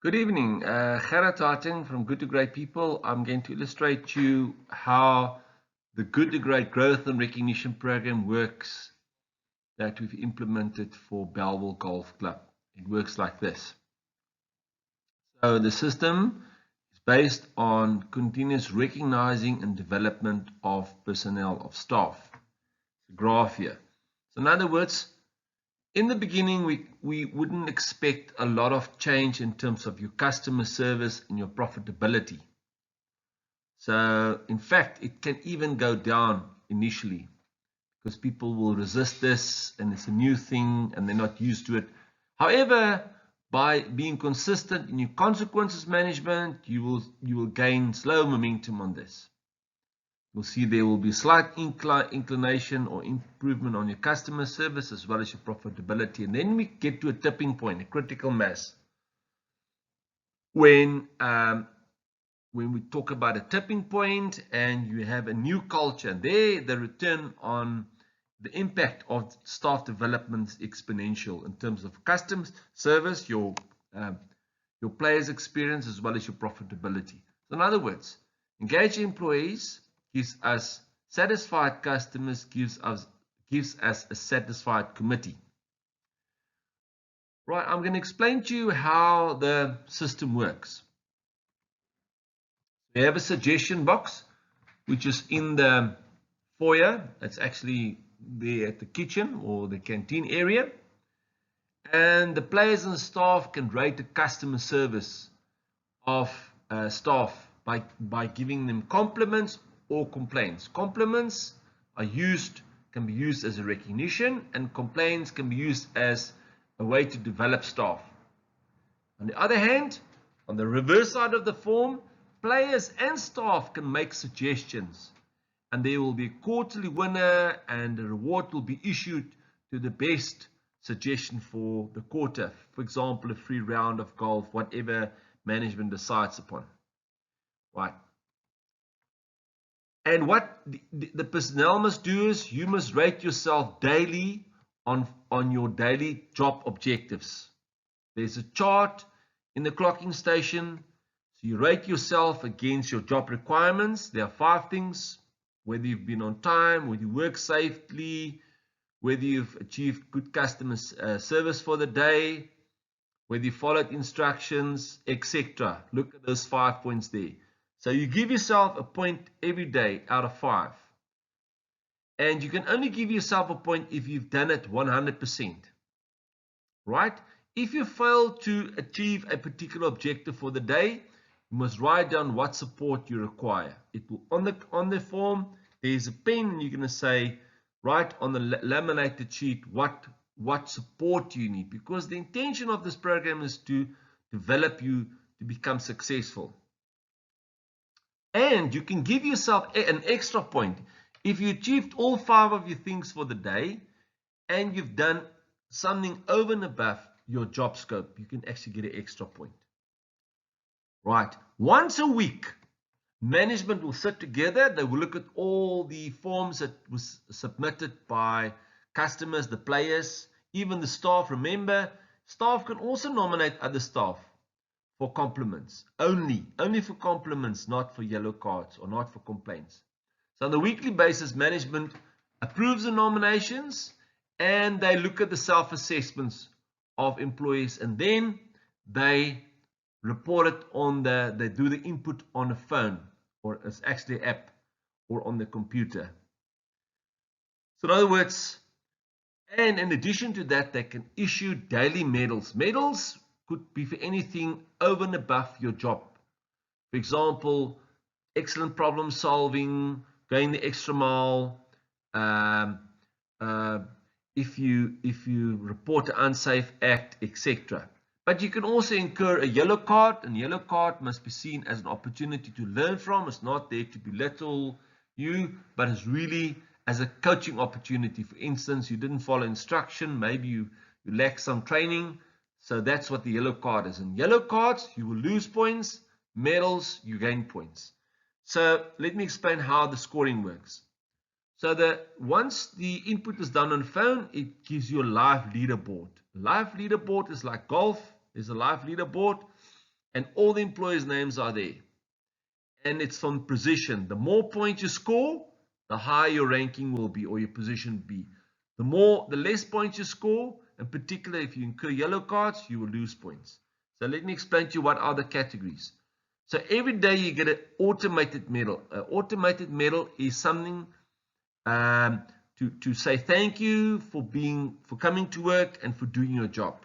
Good evening, Gerard Harting from Good to Great People. I'm going to illustrate to you how the Good to Great Growth and Recognition Program works that we've implemented for Belleville Golf Club. It works like this. So the system is based on continuous recognizing and development of personnel, of staff. It's a graph here. So in other words, in the beginning, we wouldn't expect a lot of change in terms of your customer service and your profitability. So in fact, it can even go down initially because people will resist this and it's a new thing and they're not used to it. However, by being consistent in your consequences management, you will gain slow momentum on this. You'll see there will be slight inclination or improvement on your customer service as well as your profitability. And then we get to a tipping point, a critical mass. When we talk about a tipping point and you have a new culture, there the return on the impact of staff development is exponential in terms of customer service, your players' experience as well as your profitability. So in other words, engaged employees gives us satisfied customers, gives us a satisfied committee. Right, I'm going to explain to you how the system works. We have a suggestion box, which is in the foyer. It's actually there at the kitchen or the canteen area. And the players and staff can rate the customer service of staff by giving them compliments or complaints. Compliments can be used as a recognition, and complaints can be used as a way to develop staff. On the other hand, on the reverse side of the form, players and staff can make suggestions, and there will be a quarterly winner, and the reward will be issued to the best suggestion for the quarter. For example, a free round of golf, whatever management decides upon. Right. And what the personnel must do is you must rate yourself daily on your daily job objectives. There's a chart in the clocking station. So you rate yourself against your job requirements. There are 5 things: whether you've been on time, whether you work safely, whether you've achieved good customer service for the day, whether you followed instructions, etc. Look at those 5 points there. So you give yourself a point every day out of 5. And you can only give yourself a point if you've done it 100%. Right? If you fail to achieve a particular objective for the day, you must write down what support you require. It will on the form, there's a pen, and you're going to say, write on the laminated sheet what support you need, because the intention of this program is to develop you to become successful. And you can give yourself an extra point. If you achieved all 5 of your things for the day and you've done something over and above your job scope, you can actually get an extra point. Right. Once a week, management will sit together. They will look at all the forms that was submitted by customers, the players, even the staff. Remember, staff can also nominate other staff for compliments, only for compliments, not for yellow cards or not for complaints. So on a weekly basis, management approves the nominations and they look at the self-assessments of employees, and then they report it they do the input on a phone, or it's actually an app, or on the computer. So in other words, and in addition to that, they can issue daily medals. Medals could be for anything over and above your job. For example, excellent problem solving, going the extra mile, if you report an unsafe act, etc. But you can also incur a yellow card, and yellow card must be seen as an opportunity to learn from. It's not there to belittle you, but it's really as a coaching opportunity. For instance, you didn't follow instruction, maybe you lack some training. So that's what the yellow card is. In yellow cards, you will lose points. Medals, you gain points. So let me explain how the scoring works. So once the input is done on phone, it gives you a live leaderboard. Live leaderboard is like golf. There's a live leaderboard. and all the employees' names are there. And it's from position. The more points you score, the higher your ranking will be, or your position be. The less points you score, in particular if you incur yellow cards, you will lose points. So let me explain to you what are the categories. So every day you get an automated medal. An automated medal is something to say thank you for coming to work and for doing your job.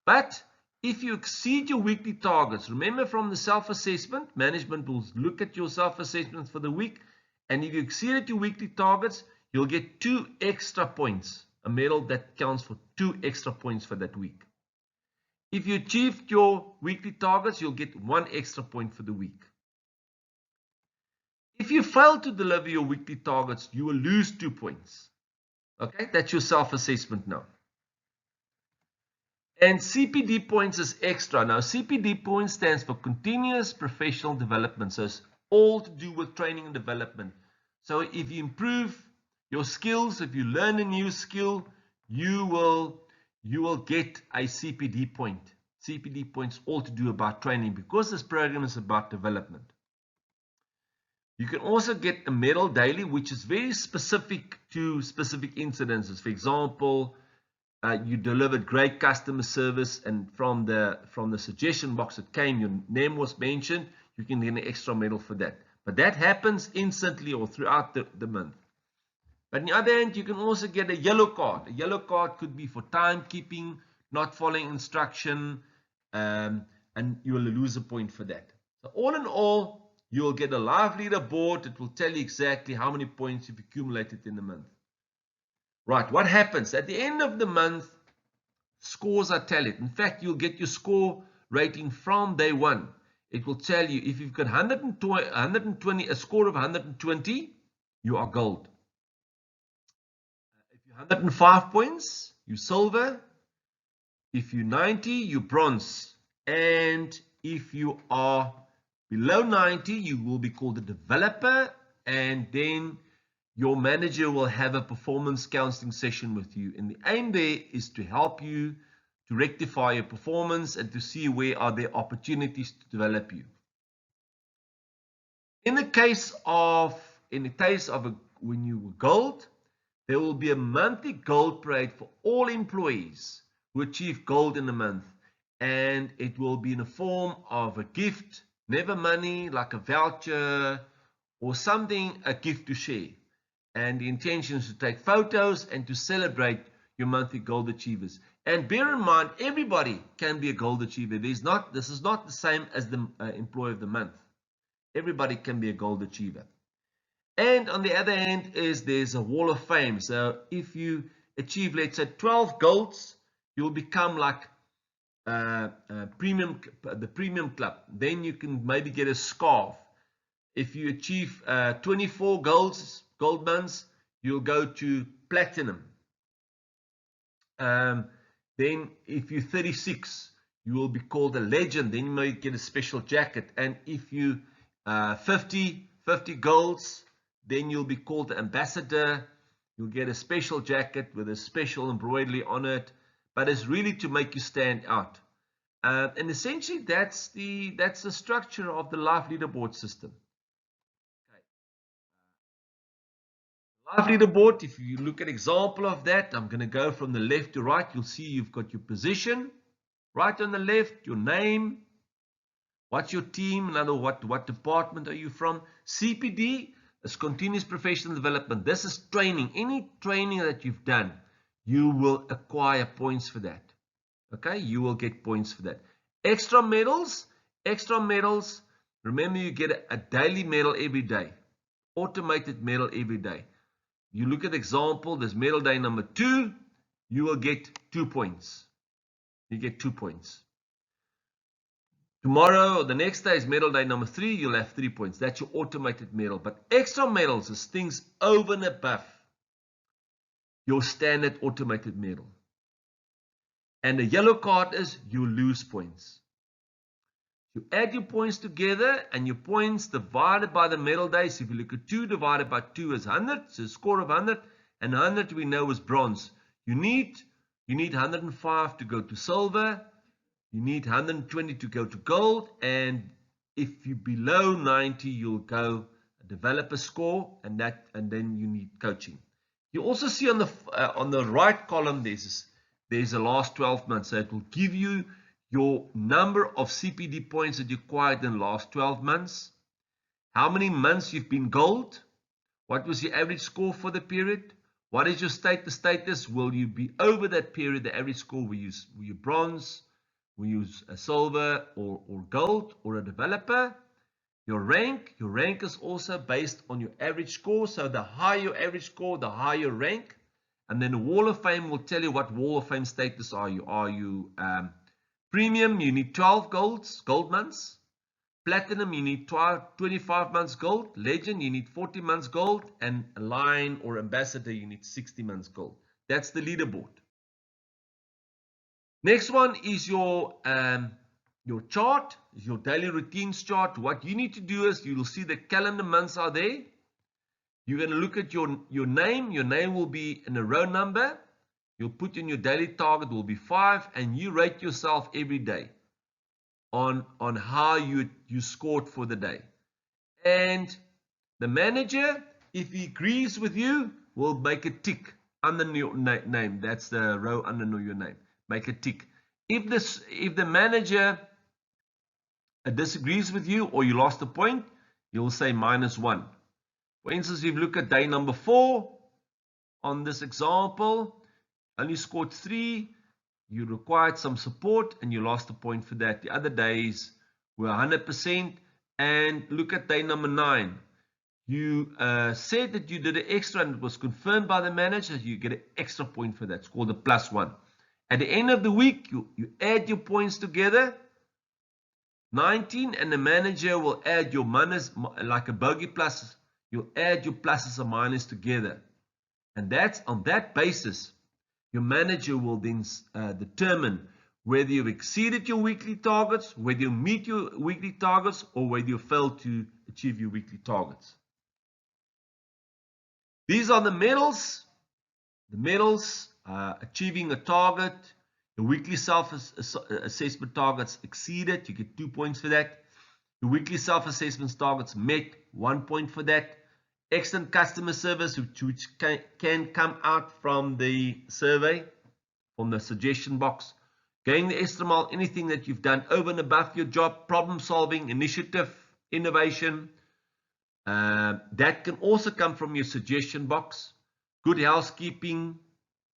But if you exceed your weekly targets, remember from the self-assessment, management will look at your self-assessment for the week, and if you exceeded your weekly targets, you'll get 2 extra points, a medal that counts for 2 extra points for that week. If you achieved your weekly targets, you'll get 1 extra point for the week. If you fail to deliver your weekly targets, you will lose 2 points. Okay, that's your self-assessment now. And CPD points is extra. Now, CPD points stands for Continuous Professional Development. So it's all to do with training and development. So if you improve your skills, if you learn a new skill, you will get a CPD point. CPD points all to do about training, because this program is about development. You can also get a medal daily, which is very specific to specific incidences. For example, you delivered great customer service, and from the suggestion box that came, your name was mentioned, you can get an extra medal for that. But that happens instantly or throughout the month. But on the other hand, you can also get a yellow card. A yellow card could be for timekeeping, not following instruction, and you will lose a point for that. So all in all, you will get a live leaderboard. It will tell you exactly how many points you've accumulated in the month. Right, what happens? At the end of the month, scores are tallied. In fact, you'll get your score rating from day one. It will tell you if you've got 120, a score of 120, you are gold. If you're 105 points, you're silver. If you're 90, you're bronze. And if you are below 90, you will be called a developer, and then your manager will have a performance counseling session with you. And the aim there is to help you to rectify your performance and to see where are there opportunities to develop you. In the case of when you were gold, there will be a monthly gold parade for all employees who achieve gold in a month, and it will be in the form of a gift, never money, like a voucher or something, a gift to share. And the intention is to take photos and to celebrate your monthly gold achievers. And bear in mind, everybody can be a gold achiever. This is not the same as the employee of the month. Everybody can be a gold achiever. And on the other hand, there's a wall of fame. So if you achieve, let's say, 12 golds, you'll become like the premium club. Then you can maybe get a scarf. If you achieve 24 gold months, you'll go to platinum. Then if you're 36, you will be called a legend. Then you may get a special jacket. And if you 50 golds, then you'll be called the ambassador. You'll get a special jacket with a special embroidery on it. But it's really to make you stand out. And essentially, that's the structure of the live leaderboard system. Live leaderboard, if you look at example of that, I'm going to go from the left to right. You'll see you've got your position. Right on the left, your name. What's your team? Another, what department are you from? CPD is continuous professional development. This is training. Any training that you've done, you will acquire points for that. Okay, you will get points for that. Extra medals. Remember, you get a daily medal every day. Automated medal every day. You look at the example, there's medal day number 2, you will get 2 points. You get 2 points. Tomorrow or the next day is medal day number 3, you'll have 3 points. That's your automated medal. But extra medals is things over and above your standard automated medal. And the yellow card is you lose points. You add your points together, and your points divided by the medal days. If you look at 2 divided by 2 is 100, so a score of 100, and 100 we know is bronze. You need 105 to go to silver, You need 120 to go to gold, and if you're below 90, you'll go a developer score, and then you need coaching. You also see on the right column there's a last 12 months, so it will give you your number of CPD points that you acquired in the last 12 months, how many months you've been gold, what was your average score for the period, what is your status, will you be over that period, the average score, were you bronze, we use a silver or gold or a developer. Your rank is also based on your average score. So the higher your average score, the higher your rank. And then the Wall of Fame will tell you what Wall of Fame status are you. Are you premium? You need 12 gold months. Platinum, you need 25 months gold. Legend, you need 40 months gold. And Lion or Ambassador, you need 60 months gold. That's the leaderboard. Next one is your chart, your daily routines chart. What you need to do is you will see the calendar months are there. You're going to look at your name. Your name will be in a row number. You'll put in your daily target will be 5, and you rate yourself every day on how you scored for the day. And the manager, if he agrees with you, will make a tick under your name. That's the row under your name. Make a tick. If the manager disagrees with you or you lost a point, you'll say -1. For instance, if you look at day number 4 on this example, only scored 3, you required some support and you lost a point for that. The other days were 100%. And look at day number 9. You said that you did an extra and it was confirmed by the manager. You get an extra point for that. It's called a +1. At the end of the week, you add your points together, 19, and the manager will add your minus, like a bogey plus. You'll add your pluses and minus together. And that's on that basis, your manager will then determine whether you've exceeded your weekly targets, whether you meet your weekly targets, or whether you fail to achieve your weekly targets. These are the medals. The medals. Achieving a target, the weekly self-assessment targets exceeded, you get 2 points for that. The weekly self-assessment targets met, 1 point for that. Excellent customer service, which can come out from the survey, from the suggestion box. Going the extra mile, anything that you've done over and above your job, problem solving, initiative, innovation. That can also come from your suggestion box. Good housekeeping,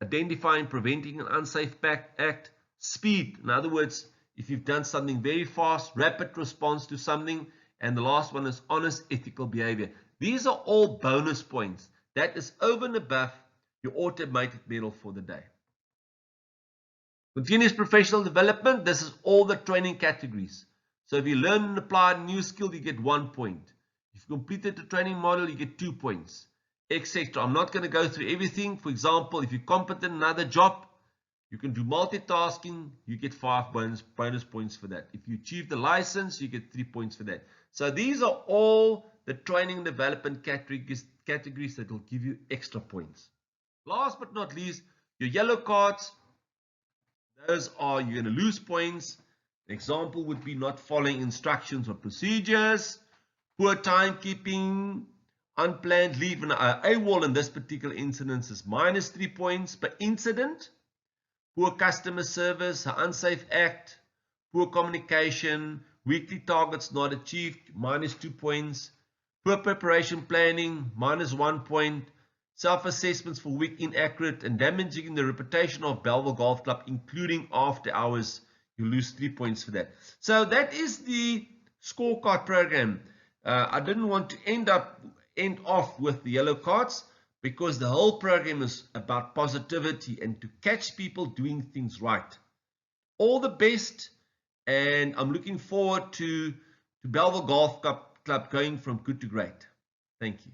identifying, preventing an unsafe act, speed. In other words, if you've done something very fast, rapid response to something, and the last one is honest, ethical behavior. These are all bonus points. That is over and above your automated medal for the day. Continuous professional development. This is all the training categories. So if you learn and apply a new skill, you get 1 point. If you completed the training model, you get 2 points. Etc. I'm not going to go through everything. For example, if you're competent in another job, you can do multitasking, you get 5 bonus points for that. If you achieve the license, you get 3 points for that. So these are all the training and development categories that will give you extra points. Last but not least, your yellow cards. Those are, you're going to lose points. An example would be not following instructions or procedures, poor timekeeping, unplanned leave. And AWOL in this particular incident is -3 points per incident. Poor customer service, an unsafe act, poor communication, weekly targets not achieved, -2 points. Poor preparation planning, -1 point. Self-assessments for weak, inaccurate, and damaging the reputation of Bellville Golf Club, including after hours, you lose 3 points for that. So that is the scorecard program. I didn't want to end off with the yellow cards, because the whole program is about positivity and to catch people doing things right. All the best, and I'm looking forward to Bellville Golf Club going from good to great. Thank you.